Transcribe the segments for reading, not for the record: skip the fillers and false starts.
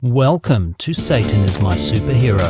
Welcome to Satan is My Superhero.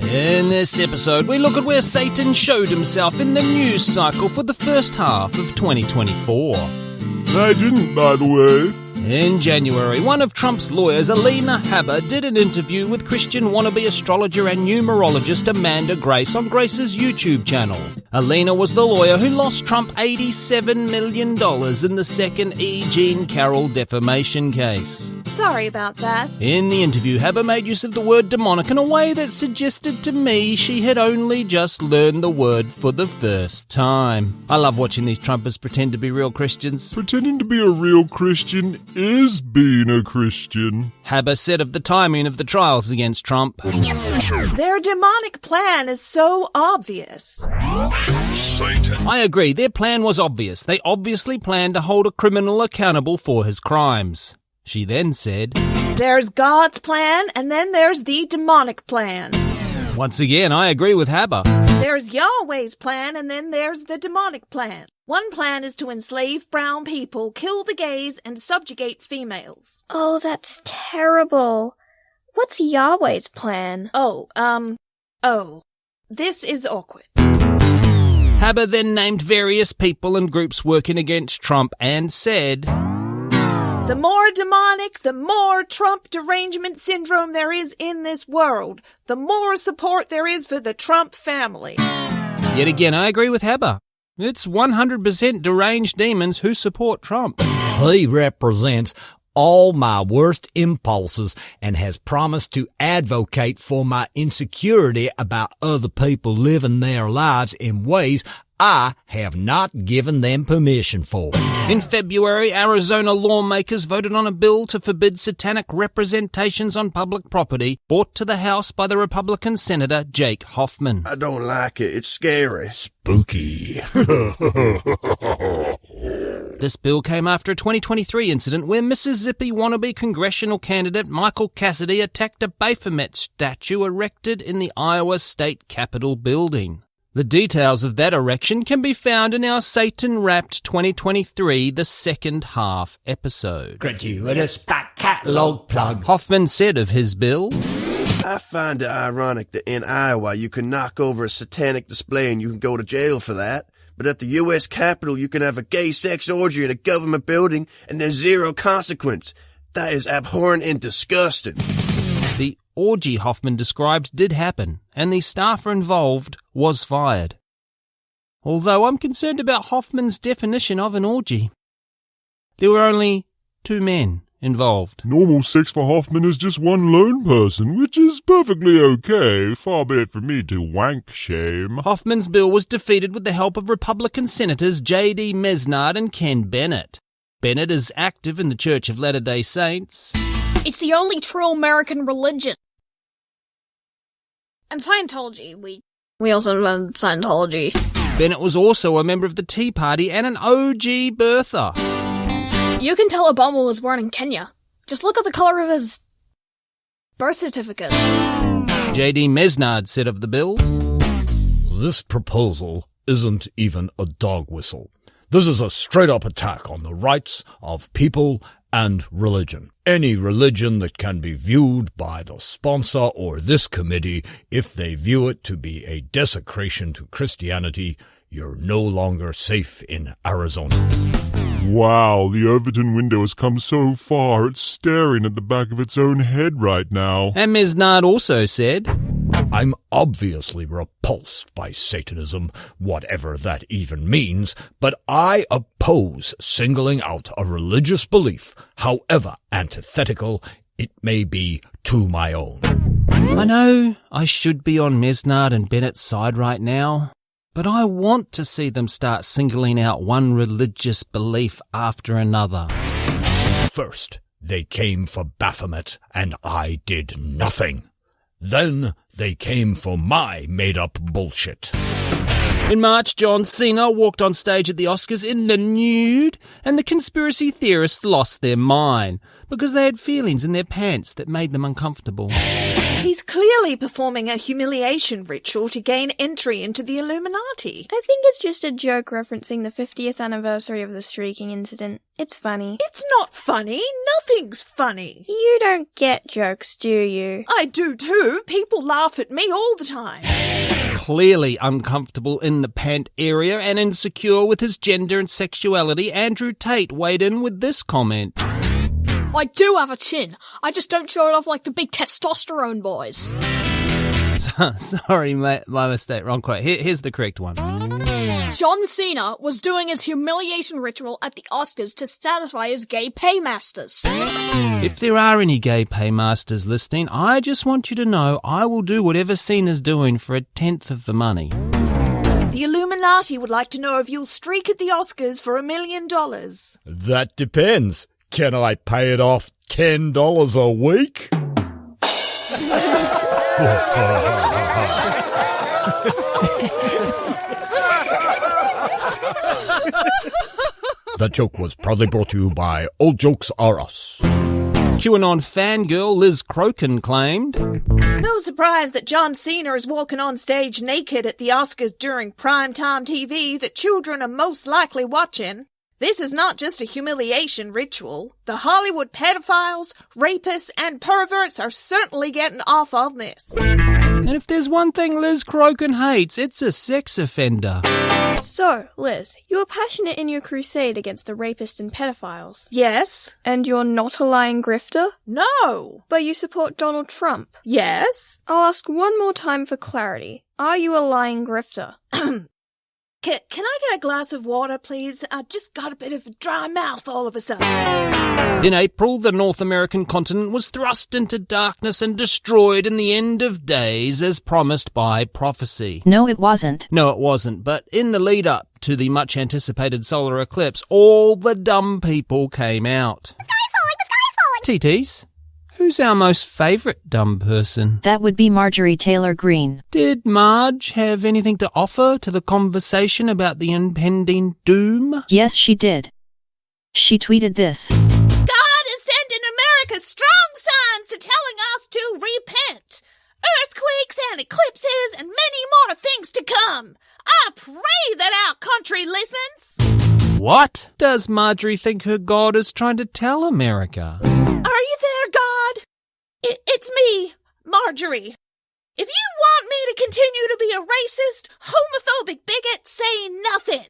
In this episode, we look at where Satan showed himself in the news cycle for the first half of 2024. I didn't, by the way. In January, one of Trump's lawyers, Alina Habba, did an interview with Christian wannabe astrologer and numerologist Amanda Grace on Grace's YouTube channel. Alina was the lawyer who lost Trump $87 million in the second E. Jean Carroll defamation case. Sorry about that. In the interview, Habba made use of the word demonic in a way that suggested to me she had only just learned the word for the first time. I love watching these Trumpers pretend to be real Christians. Pretending to be a real Christian is being a Christian. Habba said of the timing of the trials against Trump. Their demonic plan is so obvious. Satan. I agree, their plan was obvious. They obviously planned to hold a criminal accountable for his crimes. She then said, There's God's plan, and then there's the demonic plan. Once again, I agree with Habba. There's Yahweh's plan, and then there's the demonic plan. One plan is to enslave brown people, kill the gays, and subjugate females. Oh, that's terrible. What's Yahweh's plan? This is awkward. Habba then named various people and groups working against Trump and said, The more demonic, the more Trump derangement syndrome there is in this world, the more support there is for the Trump family. Yet again, I agree with Habba. It's 100% deranged demons who support Trump. He represents all my worst impulses and has promised to advocate for my insecurity about other people living their lives in ways I have not given them permission for. In February, Arizona lawmakers voted on a bill to forbid satanic representations on public property brought to the House by the Republican Senator Jake Hoffman. I don't like it. It's scary. Spooky. This bill came after a 2023 incident where Mississippi wannabe congressional candidate Michael Cassidy attacked a Baphomet statue erected in the Iowa State Capitol building. The details of that erection can be found in our Satan-Wrapped 2023 The Second Half episode. Gratuitous back catalogue plug. Hoffman said of his bill, I find it ironic that in Iowa you can knock over a satanic display and you can go to jail for that. But at the U.S. Capitol you can have a gay sex orgy in a government building and there's zero consequence. That is abhorrent and disgusting. The orgy Hoffman described did happen, and the staffer involved was fired. Although I'm concerned about Hoffman's definition of an orgy. There were only 2 men involved. Normal sex for Hoffman is just one lone person, which is perfectly okay. Far be it from me to wank shame. Hoffman's bill was defeated with the help of Republican Senators J.D. Mesnard and Ken Bennet. Bennet is active in the Church of Latter-day Saints. It's the only true American religion. And Scientology, we also invented Scientology. Bennet was also a member of the Tea Party and an OG birther. You can tell Obama was born in Kenya. Just look at the color of his birth certificate. J.D. Mesnard said of the bill, This proposal isn't even a dog whistle. This is a straight-up attack on the rights of people and religion. Any religion that can be viewed by the sponsor or this committee, if they view it to be a desecration to Christianity, you're no longer safe in Arizona. Wow, the Overton window has come so far, it's staring at the back of its own head right now. And Mesnard also said, I'm obviously repulsed by Satanism, whatever that even means, but I oppose singling out a religious belief, however antithetical it may be to my own. I know I should be on Mesnard and Bennett's side right now, but I want to see them start singling out one religious belief after another. First, they came for Baphomet, and I did nothing. Then they came for my made-up bullshit. In March, John Cena walked on stage at the Oscars in the nude, and the conspiracy theorists lost their mind because they had feelings in their pants that made them uncomfortable. He's clearly performing a humiliation ritual to gain entry into the Illuminati. I think it's just a joke referencing the 50th anniversary of the streaking incident. It's funny. It's not funny. Nothing's funny. You don't get jokes, do you? I do too. People laugh at me all the time. Clearly uncomfortable in the pant area and insecure with his gender and sexuality, Andrew Tate weighed in with this comment. I do have a chin. I just don't show it off like the big testosterone boys. Sorry, mate, my mistake. Wrong quote. Here's the correct one. John Cena was doing his humiliation ritual at the Oscars to satisfy his gay paymasters. If there are any gay paymasters listening, I just want you to know I will do whatever Cena's doing for 1/10 of the money. The Illuminati would like to know if you'll streak at the Oscars for $1 million. That depends. Can I pay it off $10 a week? That joke was proudly brought to you by Old Jokes Are Us. QAnon fangirl Liz Crokin claimed, No surprise that John Cena is walking on stage naked at the Oscars during primetime TV that children are most likely watching. This is not just a humiliation ritual. The Hollywood pedophiles, rapists, and perverts are certainly getting off on this. and if there's one thing Liz Crokin hates, it's a sex offender. So, Liz, you are passionate in your crusade against the rapists and pedophiles. Yes? And you're not a lying grifter? No? But you support Donald Trump. Yes? I'll ask one more time for clarity. Are you a lying grifter? Can I get a glass of water, please? I just got a bit of a dry mouth all of a sudden. In April, the North American continent was thrust into darkness and destroyed in the end of days as promised by prophecy. No, it wasn't. No, it wasn't, but in the lead-up to the much-anticipated solar eclipse, all the dumb people came out. The sky is falling! TTs, who's our most favourite dumb person? That would be Marjorie Taylor Greene. Did Marge have anything to offer to the conversation about the impending doom? Yes, she did. She tweeted this. God is sending America strong signs to telling us to repent. Earthquakes and eclipses and many more things to come. I pray that our country listens. What? Does Marjorie think her God is trying to tell America? Are you there, God? It's me, Marjorie. If you want me to continue to be a racist, homophobic bigot, say nothing.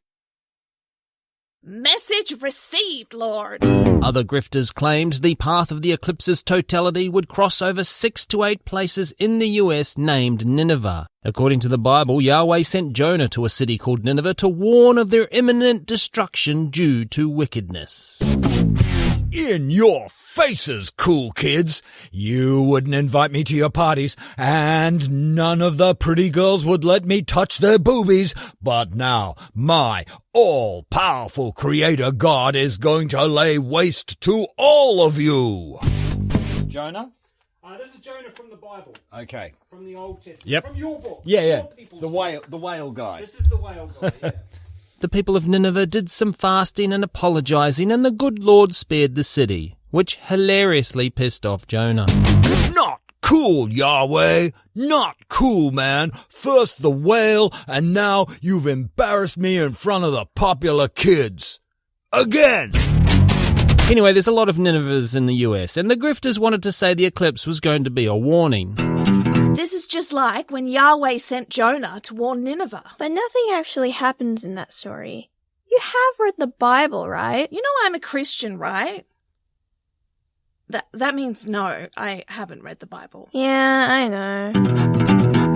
Message received, Lord. Other grifters claimed the path of the eclipse's totality would cross over 6 to 8 places in the US named Nineveh. According to the Bible, Yahweh sent Jonah to a city called Nineveh to warn of their imminent destruction due to wickedness. In your faces, cool kids. You wouldn't invite me to your parties, and none of the pretty girls would let me touch their boobies. But now, my all-powerful creator God is going to lay waste to all of you. Jonah? This is Jonah from the Bible. Okay. From the Old Testament. Yep. From your book. Yeah. The whale guy. This is the whale guy, yeah. The people of Nineveh did some fasting and apologising, and the good Lord spared the city, which hilariously pissed off Jonah. Not cool, Yahweh. Not cool, man. First the whale, and now you've embarrassed me in front of the popular kids. Again! Anyway, there's a lot of Ninevehs in the US, and the grifters wanted to say the eclipse was going to be a warning. This is just like when Yahweh sent Jonah to warn Nineveh. But nothing actually happens in that story. You have read the Bible, right? You know I'm a Christian, right? That means no, I haven't read the Bible. Yeah, I know.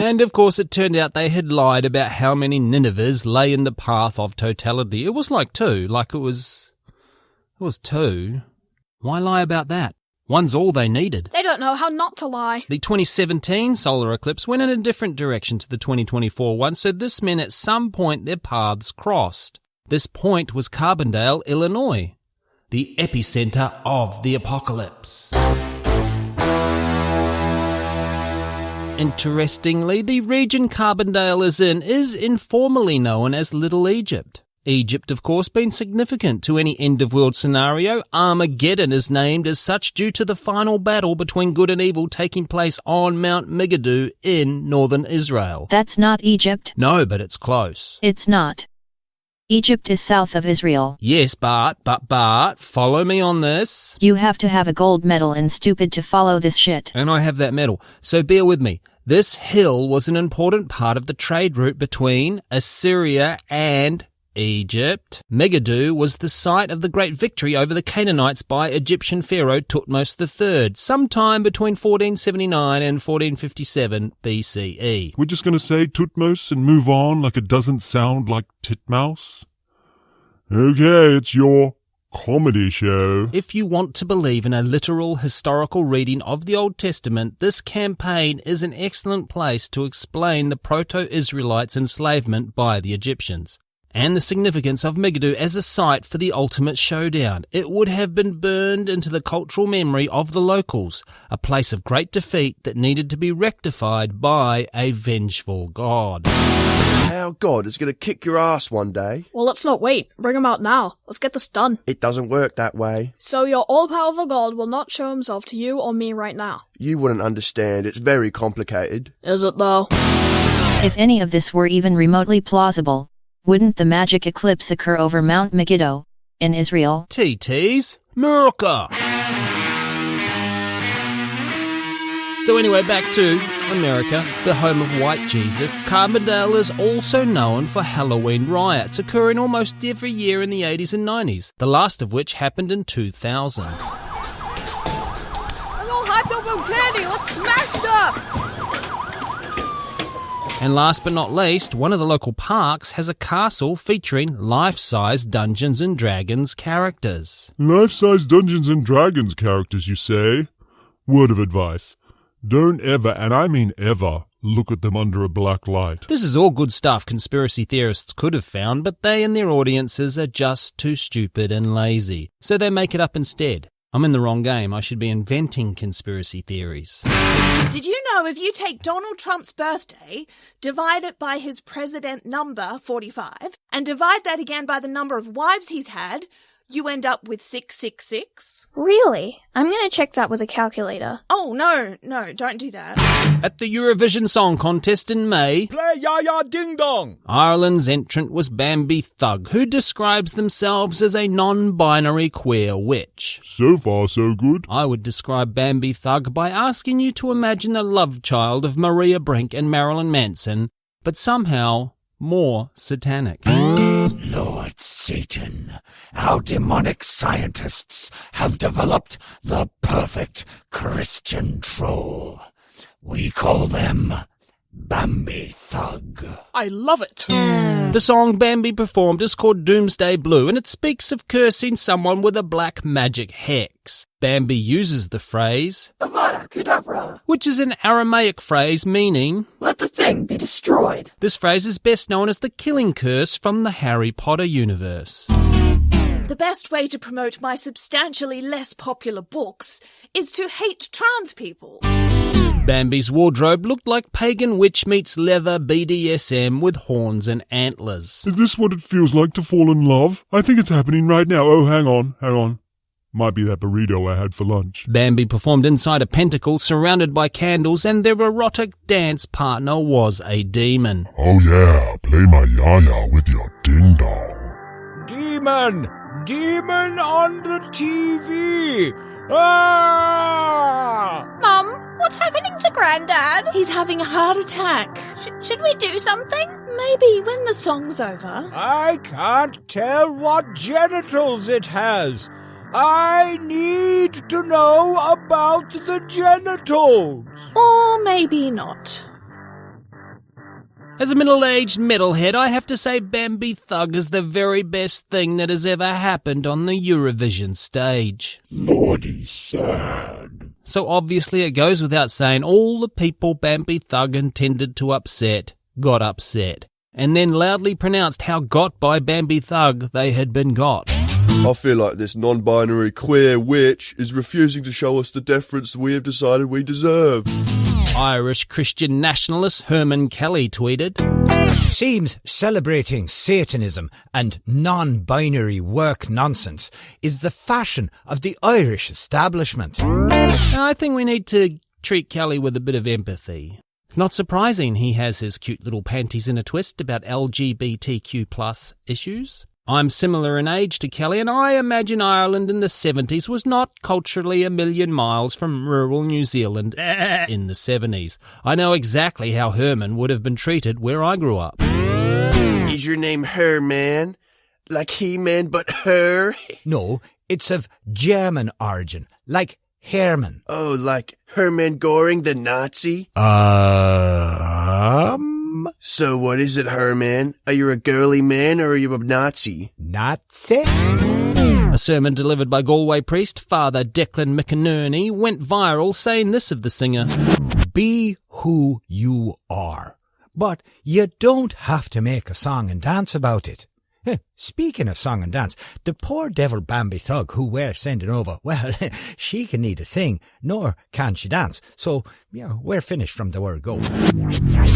And of course it turned out they had lied about how many Ninevehs lay in the path of totality. It was like 2, it was 2. Why lie about that? One's all they needed. They don't know how not to lie. The 2017 solar eclipse went in a different direction to the 2024 one, so this meant at some point their paths crossed. This point was Carbondale, Illinois, the epicenter of the apocalypse. Interestingly, the region Carbondale is in is informally known as Little Egypt. Egypt, of course, being significant to any end-of-world scenario. Armageddon is named as such due to the final battle between good and evil taking place on Mount Megiddo in northern Israel. That's not Egypt. No, but it's close. It's not. Egypt is south of Israel. Yes, but, follow me on this. You have to have a gold medal and stupid to follow this shit. And I have that medal, so bear with me. This hill was an important part of the trade route between Assyria and Egypt. Megiddo was the site of the great victory over the Canaanites by Egyptian pharaoh Thutmose III, sometime between 1479 and 1457 BCE. We're just going to say Thutmose and move on like it doesn't sound like titmouse? Okay, it's your comedy show. If you want to believe in a literal historical reading of the Old Testament, this campaign is an excellent place to explain the Proto-Israelites' enslavement by the Egyptians, and the significance of Megiddo as a site for the ultimate showdown. It would have been burned into the cultural memory of the locals, a place of great defeat that needed to be rectified by a vengeful god. Our god is going to kick your ass one day. Well, let's not wait. Bring him out now. Let's get this done. It doesn't work that way. So your all-powerful god will not show himself to you or me right now. You wouldn't understand. It's very complicated. Is it though? If any of this were even remotely plausible, wouldn't the magic eclipse occur over Mount Megiddo, in Israel? TT's America! So anyway, back to America, the home of white Jesus. Carbondale is also known for Halloween riots, occurring almost every year in the 80s and 90s, the last of which happened in 2000. I'm all hyped up on candy, let's smash stuff! And last but not least, one of the local parks has a castle featuring life-size Dungeons & Dragons characters. Life-size Dungeons & Dragons characters, you say? Word of advice. Don't ever, and I mean ever, look at them under a black light. This is all good stuff conspiracy theorists could have found, but they and their audiences are just too stupid and lazy, so they make it up instead. I'm in the wrong game. I should be inventing conspiracy theories. Did you know if you take Donald Trump's birthday, divide it by his president number, 45, and divide that again by the number of wives he's had, you end up with 666? Really? I'm gonna check that with a calculator. Oh, no, don't do that. At the Eurovision Song Contest in May, Play Ya-Ya Ding Dong! Ireland's entrant was Bambi Thug, who describes themselves as a non-binary queer witch. So far, so good. I would describe Bambi Thug by asking you to imagine the love child of Maria Brink and Marilyn Manson, but somehow more satanic. Lord Satan, our demonic scientists have developed the perfect Christian troll. We call them Bambi Thug. I love it. The song Bambi performed is called Doomsday Blue, and it speaks of cursing someone with a black magic hex. Bambi uses the phrase, Avada Kedavra, which is an Aramaic phrase meaning, let the thing be destroyed. This phrase is best known as the killing curse from the Harry Potter universe. The best way to promote my substantially less popular books is to hate trans people. Bambi's wardrobe looked like pagan witch meets leather BDSM with horns and antlers. Is this what it feels like to fall in love? I think it's happening right now. Oh, hang on. Might be that burrito I had for lunch. Bambi performed inside a pentacle surrounded by candles, and their erotic dance partner was a demon. Oh yeah, play my yaya with your ding-dong. Demon on the TV! Ah! Mum, what's happening to Granddad? He's having a heart attack. Should we do something? Maybe when the song's over. I can't tell what genitals it has. I need to know about the genitals. Or maybe not. As a middle-aged metalhead, I have to say Bambi Thug is the very best thing that has ever happened on the Eurovision stage. Lordy sad. So obviously it goes without saying all the people Bambi Thug intended to upset got upset, and then loudly pronounced how got by Bambi Thug they had been got. I feel like this non-binary queer witch is refusing to show us the deference we have decided we deserve. Irish Christian nationalist Herman Kelly tweeted, "Seems celebrating Satanism and non-binary work nonsense is the fashion of the Irish establishment." I think we need to treat Kelly with a bit of empathy. It's not surprising he has his cute little panties in a twist about LGBTQ+ issues. I'm similar in age to Kelly, and I imagine Ireland in the 70s was not culturally a million miles from rural New Zealand in the 70s. I know exactly how Herman would have been treated where I grew up. Is your name Herman? Like He-Man, but her? No, it's of German origin, like Herman. Oh, like Hermann Göring, the Nazi? So what is it, Herman? Are you a girly man or are you a Nazi? Nazi? A sermon delivered by Galway priest Father Declan McInerney went viral saying this of the singer. Be who you are, but you don't have to make a song and dance about it. Speaking of song and dance, the poor devil Bambi Thug who we're sending over, well, she can neither sing nor can she dance. So, we're finished from the word go.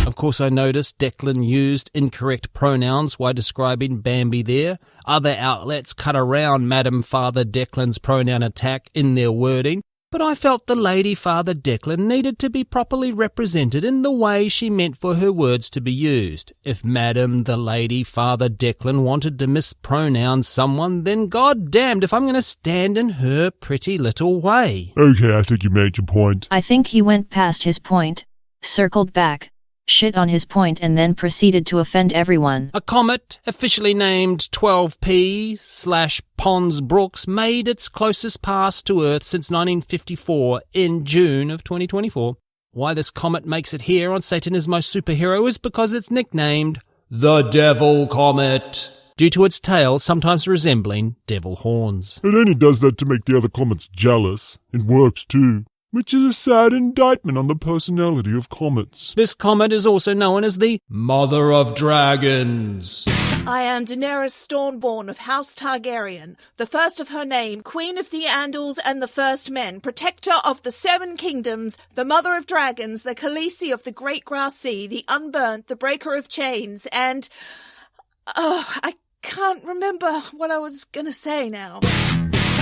Of course, I noticed Declan used incorrect pronouns while describing Bambi there. Other outlets cut around Madam Father Declan's pronoun attack in their wording. But I felt the lady Father Declan needed to be properly represented in the way she meant for her words to be used. If Madam the lady Father Declan wanted to mispronounce someone, then God damned if I'm going to stand in her pretty little way. Okay, I think you made your point. I think he went past his point, circled back, shit on his point, and then proceeded to offend everyone. A comet, officially named 12P/Pons-Brooks, made its closest pass to Earth since 1954 in June of 2024. Why this comet makes it here on Satan is My Superhero is because it's nicknamed the Devil Comet, due to its tail sometimes resembling devil horns. It only does that to make the other comets jealous. It works too. Which is a sad indictment on the personality of comets. This comet is also known as the Mother of Dragons. I am Daenerys Stormborn of House Targaryen, the first of her name, Queen of the Andals and the First Men, Protector of the Seven Kingdoms, the Mother of Dragons, the Khaleesi of the Great Grass Sea, the Unburnt, the Breaker of Chains, and... I can't remember what I was gonna say now.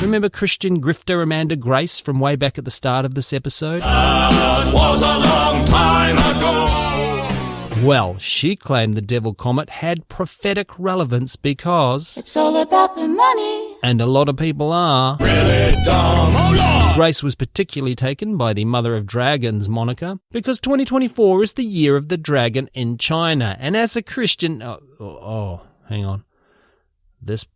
Remember Christian grifter Amanda Grace from way back at the start of this episode? That was a long time ago. Well, she claimed the Devil Comet had prophetic relevance because... It's all about the money. And a lot of people are... Really dumb. Oh, Lord. Grace was particularly taken by the Mother of Dragons moniker because 2024 is the year of the dragon in China. And as a Christian... hang on. This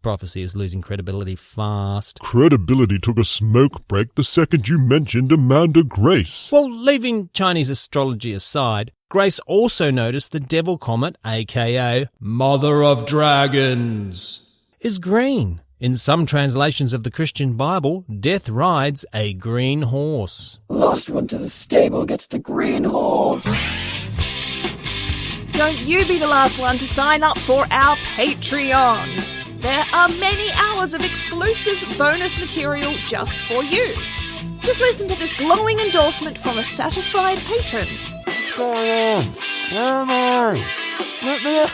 prophecy is losing credibility fast. Credibility took a smoke break the second you mentioned Amanda Grace. Well, leaving Chinese astrology aside, Grace also noticed the Devil Comet, aka Mother of Dragons, is green. In some translations of the Christian Bible, death rides a green horse. Last one to the stable gets the green horse. Don't you be the last one to sign up for our Patreon. There are many hours of exclusive bonus material just for you. Just listen to this glowing endorsement from a satisfied patron. What's going on? Where am I? Let me out!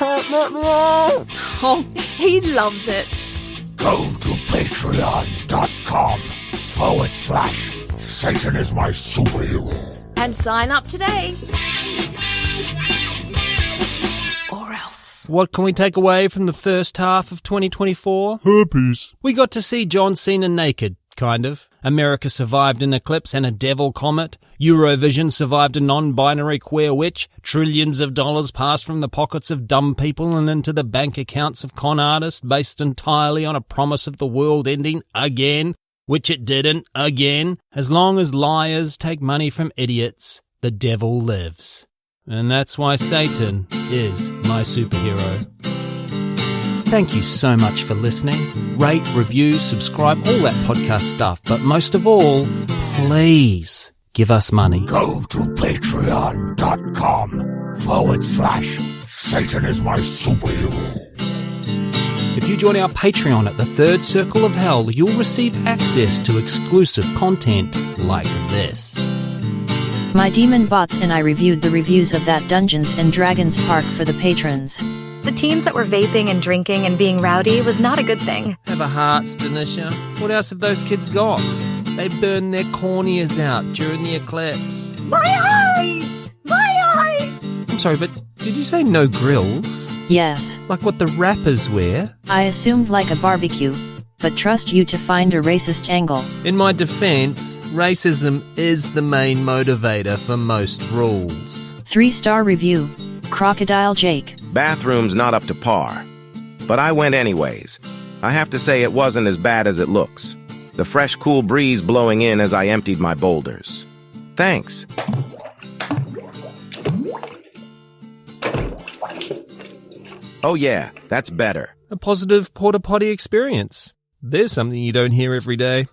Oh, he loves it. Go to patreon.com/Satan is my superhero. And sign up today. Or else. What can we take away from the first half of 2024? Herpes. We got to see John Cena naked, kind of. America survived an eclipse and a devil comet. Eurovision survived a non-binary queer witch. Trillions of dollars passed from the pockets of dumb people and into the bank accounts of con artists based entirely on a promise of the world ending again, which it didn't again. As long as liars take money from idiots, the devil lives. And that's why Satan is my superhero. Thank you so much for listening. Rate, review, subscribe, all that podcast stuff. But most of all, please give us money. Go to patreon.com/Satan is my superhero. If you join our Patreon at the Third Circle of Hell, you'll receive access to exclusive content like this. My demon bots and I reviewed the reviews of that Dungeons and Dragons park for the patrons. The teens that were vaping and drinking and being rowdy was not a good thing. Have a heart, Stanisha. What else have those kids got? They burned their corneas out during the eclipse. My eyes! My eyes! I'm sorry, but did you say no grills? Yes. Like what the rappers wear? I assumed like a barbecue, but trust you to find a racist angle. In my defense, racism is the main motivator for most rules. 3-star review, Crocodile Jake. Bathroom's not up to par. But I went anyways. I have to say it wasn't as bad as it looks. The fresh, cool breeze blowing in as I emptied my boulders. Thanks. Oh yeah, that's better. A positive porta-potty experience. There's something you don't hear every day.